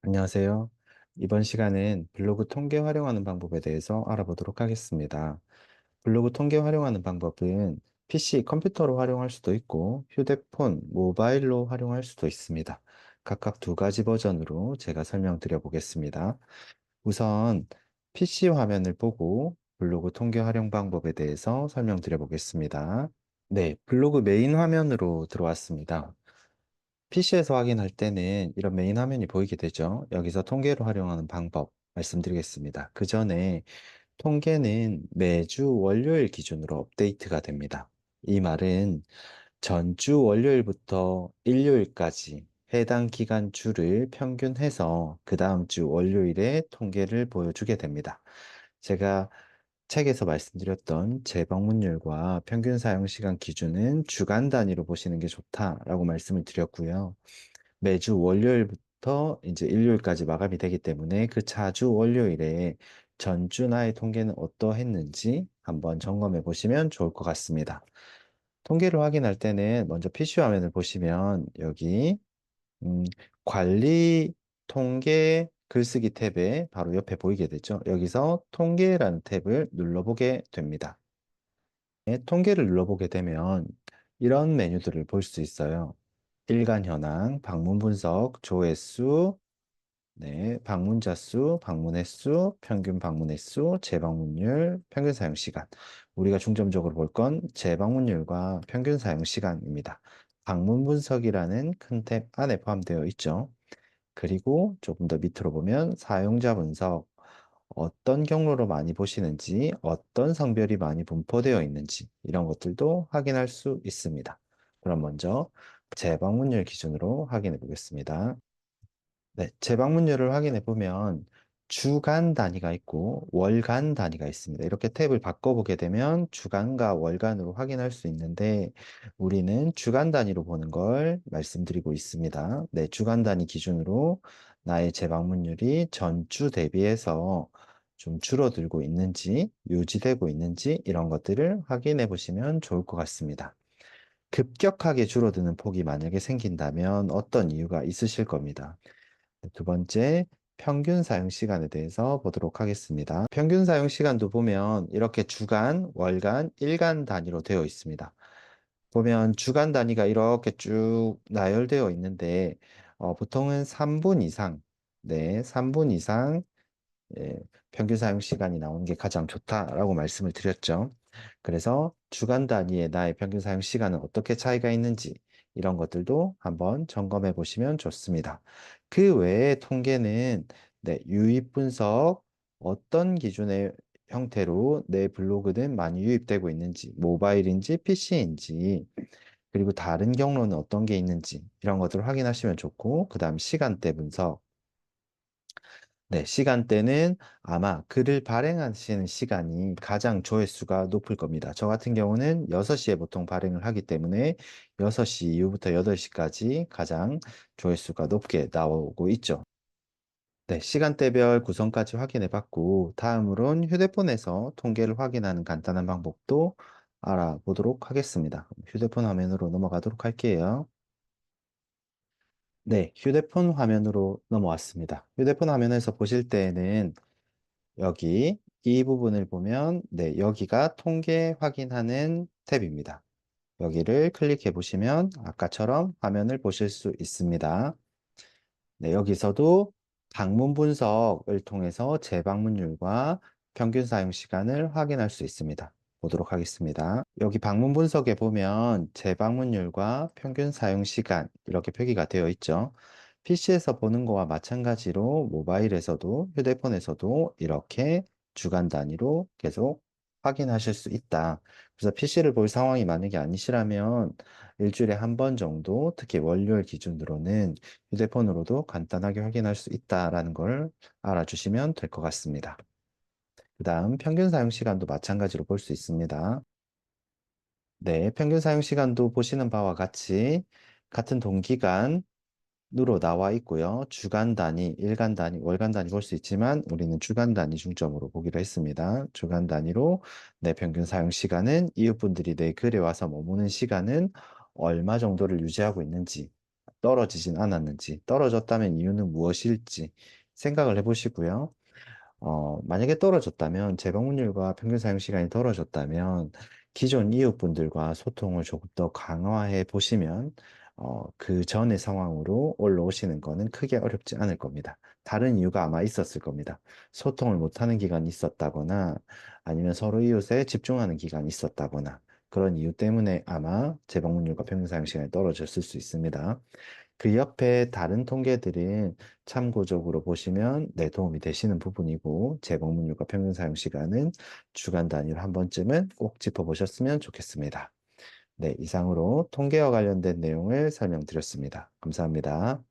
안녕하세요. 이번 시간은 블로그 통계 활용하는 방법에 대해서 알아보도록 하겠습니다. 블로그 통계 활용하는 방법은 PC, 컴퓨터로 활용할 수도 있고 휴대폰, 모바일로 활용할 수도 있습니다. 각각 두 가지 버전으로 제가 설명드려 보겠습니다. 우선 PC 화면을 보고 블로그 통계 활용 방법에 대해서 설명드려 보겠습니다. 네, 블로그 메인 화면으로 들어왔습니다. PC에서 확인할 때는 이런 메인 화면이 보이게 되죠. 여기서 통계를 활용하는 방법 말씀드리겠습니다. 그 전에 통계는 매주 월요일 기준으로 업데이트가 됩니다. 이 말은 전주 월요일부터 일요일까지 해당 기간 주를 평균해서 그 다음 주 월요일에 통계를 보여주게 됩니다. 제가 책에서 말씀드렸던 재방문율과 평균 사용 시간 기준은 주간 단위로 보시는 게 좋다라고 말씀을 드렸고요. 매주 월요일부터 이제 일요일까지 마감이 되기 때문에 그 차주 월요일에 전주 나의 통계는 어떠했는지 한번 점검해 보시면 좋을 것 같습니다. 통계를 확인할 때는 먼저 PC 화면을 보시면 여기 음, 관리 통계 글쓰기 탭에 바로 옆에 보이게 되죠. 여기서 통계라는 탭을 눌러보게 됩니다. 네, 통계를 눌러보게 되면 이런 메뉴들을 볼 수 있어요. 일간 현황, 방문 분석, 조회수, 네, 방문자 수, 방문 횟수, 평균 방문 횟수, 재방문율, 평균 사용 시간. 우리가 중점적으로 볼 건 재방문율과 평균 사용 시간입니다. 방문 분석이라는 큰 탭 안에 포함되어 있죠. 그리고 조금 더 밑으로 보면 사용자 분석, 어떤 경로로 많이 보시는지, 어떤 성별이 많이 분포되어 있는지 이런 것들도 확인할 수 있습니다. 그럼 먼저 재방문율 기준으로 확인해 보겠습니다. 네, 재방문율을 확인해 보면 주간 단위가 있고 월간 단위가 있습니다. 이렇게 탭을 바꿔보게 되면 주간과 월간으로 확인할 수 있는데 우리는 주간 단위로 보는 걸 말씀드리고 있습니다. 네, 주간 단위 기준으로 나의 재방문율이 전주 대비해서 좀 줄어들고 있는지 유지되고 있는지 이런 것들을 확인해 보시면 좋을 것 같습니다. 급격하게 줄어드는 폭이 만약에 생긴다면 어떤 이유가 있으실 겁니다. 두 번째, 평균 사용 시간에 대해서 보도록 하겠습니다. 평균 사용 시간도 보면 이렇게 주간, 월간, 일간 단위로 되어 있습니다. 보면 주간 단위가 이렇게 쭉 나열되어 있는데 보통은 3분 이상, 네, 3분 이상 예, 평균 사용 시간이 나오는 게 가장 좋다라고 말씀을 드렸죠. 그래서 주간 단위의 나의 평균 사용 시간은 어떻게 차이가 있는지 이런 것들도 한번 점검해 보시면 좋습니다. 그 외에 통계는 네, 유입 분석, 어떤 기준의 형태로 내 블로그는 많이 유입되고 있는지, 모바일인지 PC인지, 그리고 다른 경로는 어떤 게 있는지 이런 것들을 확인하시면 좋고, 그 다음 시간대 분석, 네, 시간대는 아마 글을 발행하시는 시간이 가장 조회수가 높을 겁니다. 저 같은 경우는 6시에 보통 발행을 하기 때문에 6시 이후부터 8시까지 가장 조회수가 높게 나오고 있죠. 네, 시간대별 구성까지 확인해 봤고, 다음으론 휴대폰에서 통계를 확인하는 간단한 방법도 알아보도록 하겠습니다. 휴대폰 화면으로 넘어가도록 할게요. 네, 휴대폰 화면으로 넘어왔습니다. 휴대폰 화면에서 보실 때에는 여기 이 부분을 보면 네, 여기가 통계 확인하는 탭입니다. 여기를 클릭해 보시면 아까처럼 화면을 보실 수 있습니다. 네, 여기서도 방문 분석을 통해서 재방문율과 평균 사용 시간을 확인할 수 있습니다. 보도록 하겠습니다. 여기 방문 분석에 보면 재방문율과 평균 사용 시간 이렇게 표기가 되어 있죠. PC에서 보는 거와 마찬가지로 모바일에서도 휴대폰에서도 이렇게 주간 단위로 계속 확인하실 수 있다. 그래서 PC를 볼 상황이 만약에 아니시라면 일주일에 한 번 정도, 특히 월요일 기준으로는 휴대폰으로도 간단하게 확인할 수 있다라는 걸 알아주시면 될 것 같습니다. 그 다음 평균 사용 시간도 마찬가지로 볼 수 있습니다. 네, 평균 사용 시간도 보시는 바와 같이 같은 동기간으로 나와 있고요. 주간 단위, 일간 단위, 월간 단위 볼 수 있지만 우리는 주간 단위 중점으로 보기로 했습니다. 주간 단위로 내 평균 사용 시간은 이웃분들이 내 글에 와서 머무는 시간은 얼마 정도를 유지하고 있는지 떨어지진 않았는지, 떨어졌다면 이유는 무엇일지 생각을 해보시고요. 만약에 떨어졌다면, 재방문율과 평균 사용 시간이 떨어졌다면, 기존 이웃분들과 소통을 조금 더 강화해 보시면, 그 전의 상황으로 올라오시는 거는 크게 어렵지 않을 겁니다. 다른 이유가 아마 있었을 겁니다. 소통을 못하는 기간이 있었다거나, 아니면 서로 이웃에 집중하는 기간이 있었다거나, 그런 이유 때문에 아마 재방문율과 평균 사용 시간이 떨어졌을 수 있습니다. 그 옆에 다른 통계들은 참고적으로 보시면 내 도움이 되시는 부분이고, 재방문율과 평균 사용 시간은 주간 단위로 한 번쯤은 꼭 짚어보셨으면 좋겠습니다. 네, 이상으로 통계와 관련된 내용을 설명드렸습니다. 감사합니다.